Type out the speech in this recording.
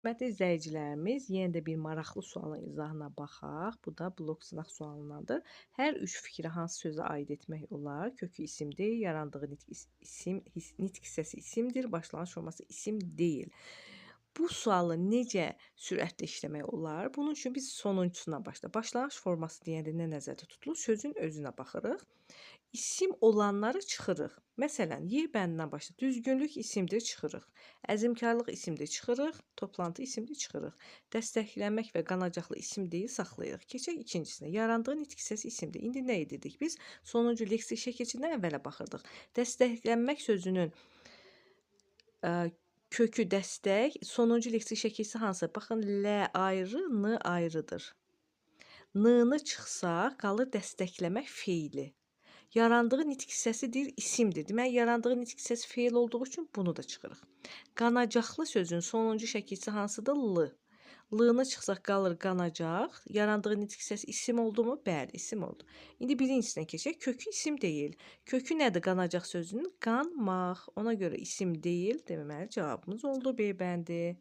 Hörmətli izləyicilərimiz, yenə də bir maraqlı sualın izahına baxaq. Bu da blok sınaq sualındandır. Hər üç fikri hansı sözə aid etmək olar? Kökü isimdir, yarandığı nitq hissəsi isimdir, başlanğıc forması isim deyil. Bu sualı necə sürətlə işləmək olar? Bunun üçün biz sonuncusuna başlanğıc forması deyəndə nə nəzərdə tutulur? Sözün özünə baxırıq. İsim olanları çıxırıq. Məsələn, Y bəndindən başla. Düzgünlük isimdir, çıxırıq. Əzmkarlıq isimdir, çıxırıq. Toplantı isimdir, çıxırıq. Dəstəklənmək və qanacaqlı isim deyil, saxlayırıq. Keçək ikincisinə. Yarandığı nitq hissəsi isimdir. İndi nə edirdik biz? Sonuncu leksik şəkilçidən əvvələ baxırdıq. Dəstəklənmək sözünün kökü dəstək, sonuncu leksik şəkilçisi hansı? Baxın, L ayrı, N ayrıdır. N-nı çıxsaq, qalır dəstəkləmək feili. Yarandığı nitq hissəsi deyil, isimdir. Demək, yarandığı nitq hissəsi feil olduğu üçün bunu da çıxırıq. Qanacaqlı sözün sonuncu şəkilçisi hansıdır? L. L-nı çıxsaq qalır qanacaq. Yarandığı nitq hissəsi isim oldu mu? Bəli, isim oldu. İndi birincisinə keçək. Kökü isim deyil. Kökü nədir qanacaq sözünün? Qanmaq. Ona görə isim deyil. Deməli, cavabımız oldu B bəndi.